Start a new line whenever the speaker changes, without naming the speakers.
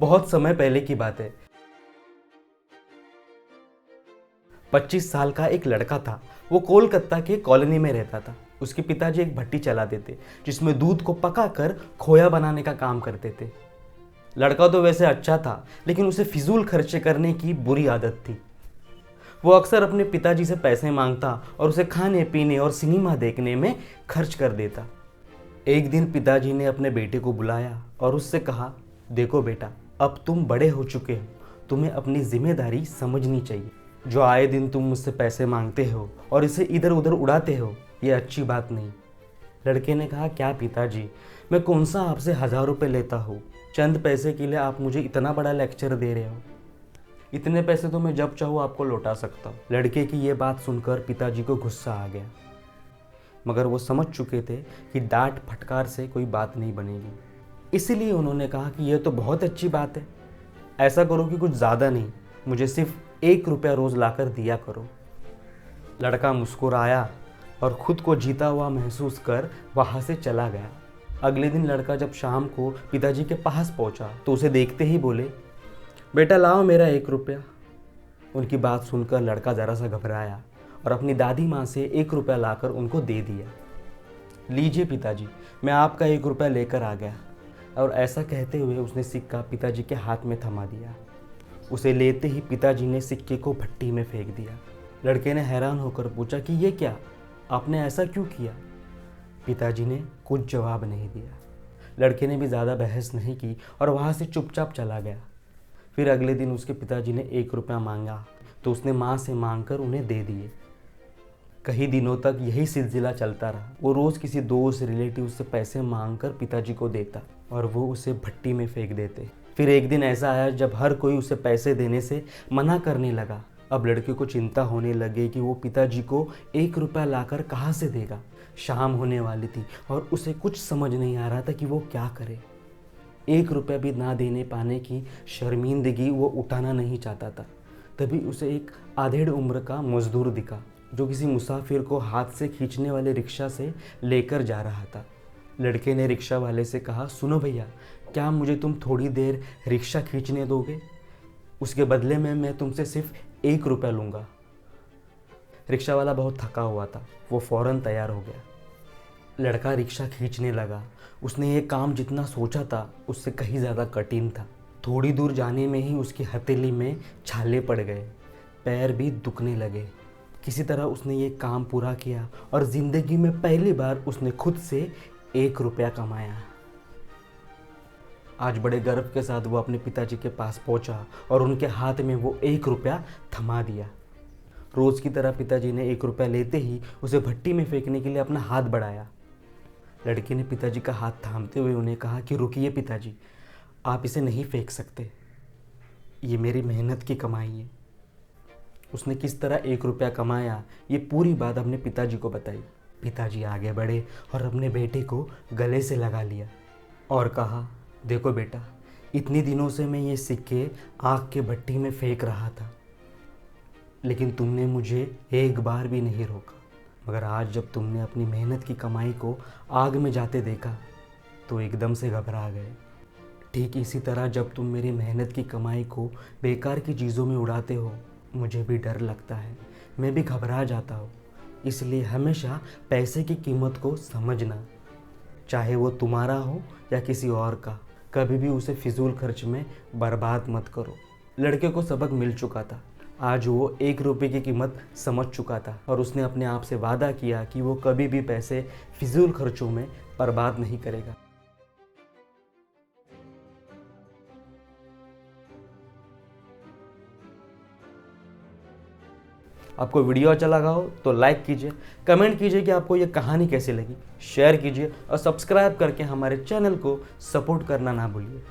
बहुत समय पहले की बात है। 25 साल का एक लड़का था। वो कोलकाता के कॉलोनी में रहता था। उसके पिताजी एक भट्टी चलाते थे जिसमें दूध को पकाकर खोया बनाने का काम करते थे। लड़का तो वैसे अच्छा था, लेकिन उसे फिजूल खर्चे करने की बुरी आदत थी। वो अक्सर अपने पिताजी से पैसे मांगता और उसे खाने पीने और सिनेमा देखने में खर्च कर देता। एक दिन पिताजी ने अपने बेटे को बुलाया और उससे कहा, देखो बेटा, अब तुम बड़े हो चुके हो, तुम्हें अपनी जिम्मेदारी समझनी चाहिए। जो आए दिन तुम मुझसे पैसे मांगते हो और इसे इधर उधर उड़ाते हो, ये अच्छी बात नहीं। लड़के ने कहा, क्या पिताजी, मैं कौन सा आपसे 1000 रुपये लेता हूँ? चंद पैसे के लिए आप मुझे इतना बड़ा लेक्चर दे रहे हो। इतने पैसे तो मैं जब चाहूँ आपको लौटा सकता हूँ। लड़के की ये बात सुनकर पिताजी को गुस्सा आ गया, मगर वो समझ चुके थे कि डांट फटकार से कोई बात नहीं बनेगी। इसीलिए उन्होंने कहा कि यह तो बहुत अच्छी बात है, ऐसा करो कि कुछ ज़्यादा नहीं, मुझे सिर्फ 1 रुपया रोज़ लाकर दिया करो। लड़का मुस्कुराया और खुद को जीता हुआ महसूस कर वहाँ से चला गया। अगले दिन लड़का जब शाम को पिताजी के पास पहुँचा तो उसे देखते ही बोले, बेटा लाओ मेरा 1 रुपया। उनकी बात सुनकर लड़का ज़रा सा घबराया और अपनी दादी माँ से 1 रुपया लाकर उनको दे दिया। लीजिए पिताजी, मैं आपका 1 रुपया लेकर आ गया। और ऐसा कहते हुए उसने सिक्का पिताजी के हाथ में थमा दिया। उसे लेते ही पिताजी ने सिक्के को भट्टी में फेंक दिया। लड़के ने हैरान होकर पूछा कि ये क्या, आपने ऐसा क्यों किया? पिताजी ने कुछ जवाब नहीं दिया। लड़के ने भी ज़्यादा बहस नहीं की और वहाँ से चुपचाप चला गया। फिर अगले दिन उसके पिताजी ने 1 रुपया मांगा तो उसने माँ से मांगकर उन्हें दे दिए। कई दिनों तक यही सिलसिला चलता रहा। वो रोज़ किसी दोस्त रिलेटिव से पैसे मांगकर पिताजी को देता और वो उसे भट्टी में फेंक देते। फिर एक दिन ऐसा आया जब हर कोई उसे पैसे देने से मना करने लगा। अब लड़के को चिंता होने लगे कि वो पिताजी को 1 रुपया लाकर कहाँ से देगा। शाम होने वाली थी और उसे कुछ समझ नहीं आ रहा था कि वो क्या करे। 1 रुपया भी ना देने पाने की शर्मिंदगी वो उठाना नहीं चाहता था। तभी उसे एक आधेड़ उम्र का मजदूर दिखा जो किसी मुसाफिर को हाथ से खींचने वाले रिक्शा से लेकर जा रहा था। लड़के ने रिक्शा वाले से कहा, सुनो भैया, क्या मुझे तुम थोड़ी देर रिक्शा खींचने दोगे? उसके बदले में मैं तुमसे सिर्फ 1 रुपया लूँगा। रिक्शा वाला बहुत थका हुआ था, वो फ़ौरन तैयार हो गया। लड़का रिक्शा खींचने लगा। उसने ये काम जितना सोचा था उससे कहीं ज़्यादा कठिन था। थोड़ी दूर जाने में ही उसकी हथेली में छाले पड़ गए, पैर भी दुखने लगे। किसी तरह उसने ये काम पूरा किया और ज़िंदगी में पहली बार उसने खुद से 1 रुपया कमाया। आज बड़े गर्व के साथ वो अपने पिताजी के पास पहुंचा और उनके हाथ में वो 1 रुपया थमा दिया। रोज़ की तरह पिताजी ने 1 रुपया लेते ही उसे भट्टी में फेंकने के लिए अपना हाथ बढ़ाया। लड़के ने पिताजी का हाथ थामते हुए उन्हें कहा कि रुकिए पिताजी, आप इसे नहीं फेंक सकते, ये मेरी मेहनत की कमाई है। उसने किस तरह 1 रुपया कमाया ये पूरी बात अपने पिताजी को बताई। पिताजी आगे बढ़े और अपने बेटे को गले से लगा लिया और कहा, देखो बेटा, इतने दिनों से मैं ये सिक्के आग के भट्टी में फेंक रहा था, लेकिन तुमने मुझे एक बार भी नहीं रोका। मगर आज जब तुमने अपनी मेहनत की कमाई को आग में जाते देखा तो एकदम से घबरा गए। ठीक इसी तरह जब तुम मेरी मेहनत की कमाई को बेकार की चीज़ों में उड़ाते हो, मुझे भी डर लगता है, मैं भी घबरा जाता हूँ। इसलिए हमेशा पैसे की कीमत को समझना, चाहे वो तुम्हारा हो या किसी और का। कभी भी उसे फिजूल खर्च में बर्बाद मत करो। लड़के को सबक मिल चुका था। आज वो 1 रुपये की कीमत समझ चुका था और उसने अपने आप से वादा किया कि वो कभी भी पैसे फिजूल खर्चों में बर्बाद नहीं करेगा। आपको वीडियो अच्छा लगा हो तो लाइक कीजिए, कमेंट कीजिए कि आपको ये कहानी कैसी लगी, शेयर कीजिए और सब्सक्राइब करके हमारे चैनल को सपोर्ट करना ना भूलिए।